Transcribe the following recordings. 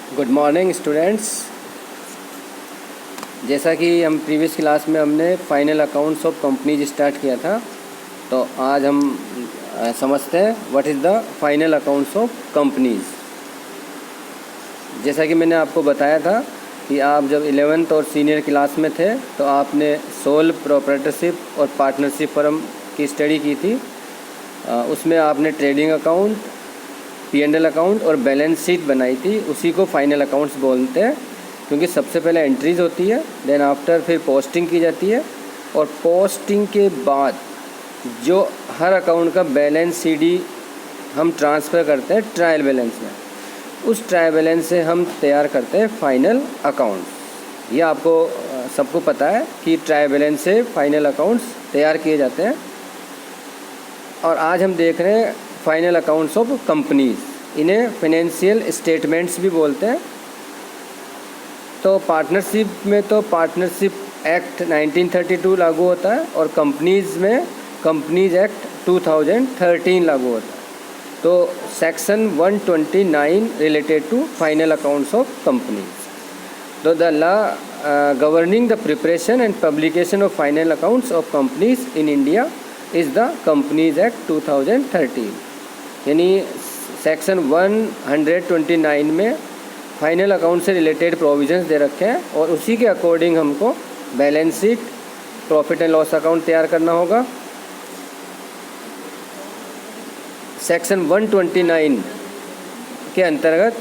Good morning students. जैसा कि हम प्रीवियस क्लास में हमने final accounts of companies start किया था, तो आज हम समझते हैं what is the final accounts of companies. जैसा कि मैंने आपको बताया था कि आप जब 11th और सीनियर क्लास में थे तो आपने सोल प्रोप्राइटरशिप और पार्टनरशिप फर्म की स्टडी की थी। उसमें आपने ट्रेडिंग अकाउंट, P&L अकाउंट और बैलेंस शीट बनाई थी। उसी को फाइनल अकाउंट्स बोलते हैं, क्योंकि सबसे पहले एंट्रीज होती है, देन आफ्टर फिर पोस्टिंग की जाती है, और पोस्टिंग के बाद जो हर अकाउंट का बैलेंस CD हम ट्रांसफ़र करते हैं ट्रायल बैलेंस में। उस ट्रायल बैलेंस से हम तैयार करते हैं फाइनल अकाउंट्स। ये आपको सबको पता है कि ट्रायल बैलेंस से फाइनल अकाउंट्स तैयार किए जाते हैं। और आज हम देख रहे हैं फाइनल अकाउंट्स ऑफ कंपनीज। इन्हें फाइनेंशियल स्टेटमेंट्स भी बोलते हैं। तो पार्टनरशिप में तो पार्टनरशिप एक्ट 1932 लागू होता है, और कंपनीज में कंपनीज एक्ट 2013 लागू होता है। तो section 129 related to final accounts of companies. तो the law governing the preparation and publication of final accounts of companies in India is the companies act 2013। यानी सेक्शन 129 में फाइनल अकाउंट से related provisions दे रखे हैं, और उसी के अकॉर्डिंग हमको balance sheet, profit and loss account तैयार करना होगा। सेक्शन 129 के अंतर्गत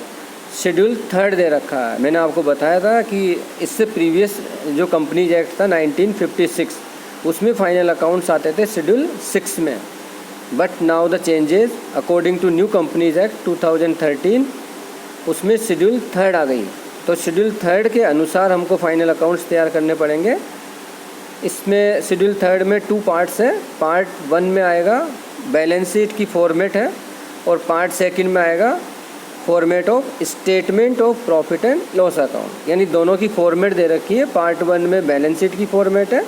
शेड्यूल 3 दे रखा है। मैंने आपको बताया था कि इससे प्रीवियस जो कंपनीज एक्ट था 1956, उसमें फाइनल अकाउंट्स आते थे शेड्यूल 6 में। But now the changes according to new companies act 2013, उसमें शेड्यूल 3 आ गई। तो शेड्यूल 3 के अनुसार हमको फाइनल अकाउंट्स तैयार करने पड़ेंगे। इसमें शेड्यूल 3 में 2 पार्ट्स हैं। पार्ट 1 में आएगा बैलेंस शीट की फॉर्मेट है, और पार्ट 2 में आएगा format of statement of profit and loss account. यानी दोनों की फॉर्मेट दे रखी है। पार्ट 1 में बैलेंस शीट की फॉर्मेट है,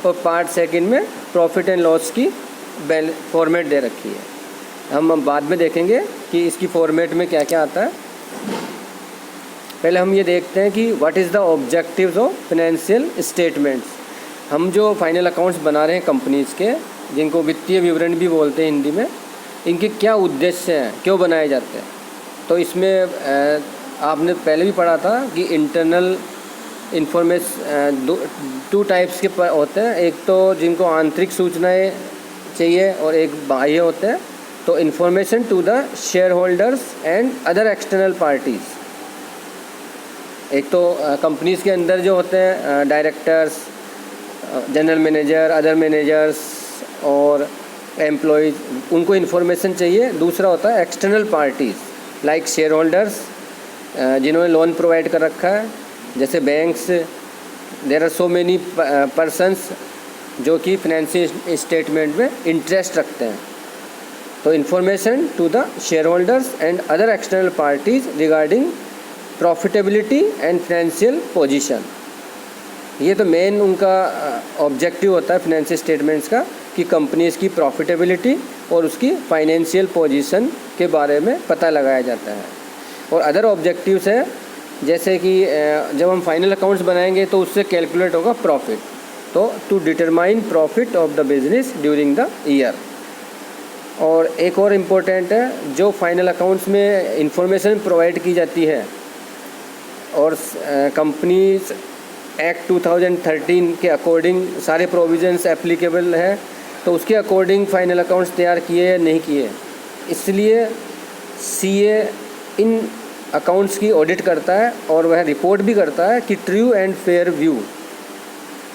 और पार्ट 2 में प्रॉफिट एंड लॉस की फॉर्मेट दे रखी है। हम बाद में देखेंगे कि इसकी फॉर्मेट में क्या क्या आता है। पहले हम ये देखते हैं कि what is the objectives of financial statements. हम जो फाइनल अकाउंट्स बना रहे हैं कंपनीज़ के, जिनको वित्तीय विवरण भी बोलते हैं हिंदी में, इनके क्या उद्देश्य हैं, क्यों बनाए जाते हैं। तो इसमें आपने पहले भी पढ़ा था कि इंटरनल इंफॉर्मेशन 2 टाइप्स के होते हैं। एक तो जिनको आंतरिक सूचनाएं चाहिए, और एक बाह्य होते हैं। तो information to the shareholders and other external parties. एक तो कंपनीज़ के अंदर जो होते हैं directors, general manager, other managers और एम्प्लॉयज़, उनको इन्फॉर्मेशन चाहिए। दूसरा होता है external parties like shareholders, जिन्होंने लोन प्रोवाइड कर रखा है, जैसे banks. There are so many persons जो कि फाइनेंशियल स्टेटमेंट में इंटरेस्ट रखते हैं। तो information to the shareholders and other external parties regarding profitability and financial position. ये तो मेन उनका ऑब्जेक्टिव होता है फाइनेंशियल स्टेटमेंट्स का, कि कंपनीज़ की प्रॉफिटेबिलिटी और उसकी फाइनेंशियल पोजीशन के बारे में पता लगाया जाता है। और अदर ऑब्जेक्टिव्स हैं, जैसे कि जब हम फाइनल अकाउंट्स बनाएंगे तो उससे कैलकुलेट होगा प्रॉफिट। तो to determine profit of the business during the year. और एक और इम्पोर्टेंट है, जो फाइनल अकाउंट्स में इंफॉर्मेशन प्रोवाइड की जाती है, और कंपनीज एक्ट 2013 के अकॉर्डिंग सारे प्रोविजंस एप्लीकेबल है, तो उसके अकॉर्डिंग फाइनल अकाउंट्स तैयार किए या नहीं किए। इसलिए CA इन अकाउंट्स की ऑडिट करता है, और वह रिपोर्ट भी करता है कि ट्रू एंड फेयर व्यू।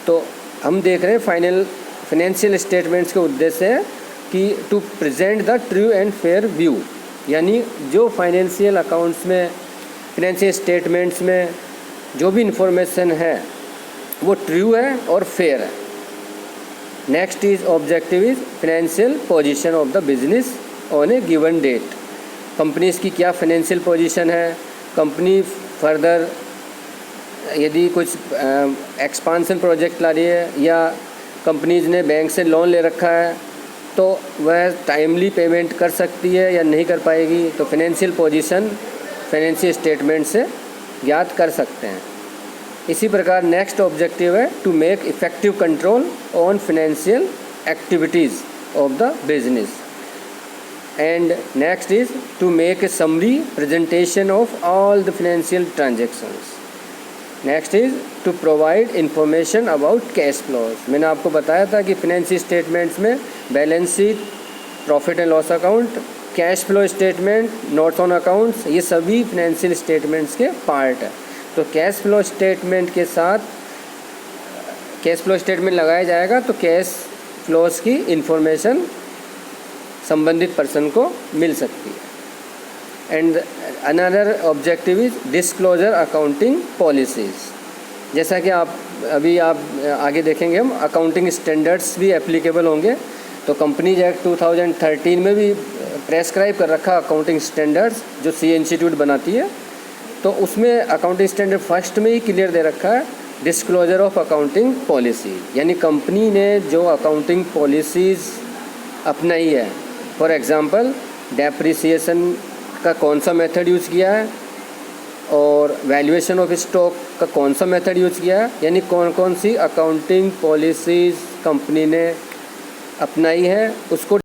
तो हम देख रहे हैं फाइनेंशियल स्टेटमेंट्स के उद्देश्य है कि to present the true and fair view. यानी जो फाइनेंशियल अकाउंट्स में, फाइनेंशियल स्टेटमेंट्स में जो भी इंफॉर्मेशन है वो ट्रू है और फेयर है। Next is objective is financial position of the business on a given date. Companies की क्या फाइनेंशियल पोजीशन है, कंपनी फर्दर यदि कुछ एक्सपांसन प्रोजेक्ट ला रही है, या कंपनीज ने बैंक से लोन ले रखा है, तो वह टाइमली पेमेंट कर सकती है या नहीं कर पाएगी। तो फाइनेंशियल पोजीशन फाइनेंशियल स्टेटमेंट से ज्ञात कर सकते हैं। इसी प्रकार नेक्स्ट ऑब्जेक्टिव है to make effective control on financial activities of the business, and next is to make a summary presentation of all the financial transactions. Next is to provide information about cash flows. मैंने आपको बताया था कि financial statements में balance sheet, profit and loss account, cash flow statement, notes on accounts, ये सभी financial statements के part है। तो कैश फ्लो स्टेटमेंट के साथ कैश फ्लो स्टेटमेंट लगाया जाएगा तो कैश फ्लोज की इंफॉर्मेशन संबंधित पर्सन को मिल सकती है। And another objective is disclosure accounting policies. जैसा कि आप आगे देखेंगे, हम अकाउंटिंग स्टैंडर्ड्स भी एप्लीकेबल होंगे। तो कंपनीज एक्ट 2013 में भी प्रेस्क्राइब कर रखा अकाउंटिंग स्टैंडर्ड्स जो सी इंस्टीट्यूट बनाती है। तो उसमें अकाउंटिंग स्टैंडर्ड फर्स्ट में ही क्लियर दे रखा है डिस्क्लोजर ऑफ अकाउंटिंग पॉलिसी, यानी कंपनी ने जो अकाउंटिंग पॉलिसीज़ अपनाई है, फॉर एग्ज़ाम्पल डेप्रिसिएशन का कौन सा मेथड यूज़ किया है और वैल्यूएशन ऑफ स्टॉक का कौन सा मेथड यूज़ किया है, यानी कौन कौन सी अकाउंटिंग पॉलिसीज़ कंपनी ने अपनाई है उसको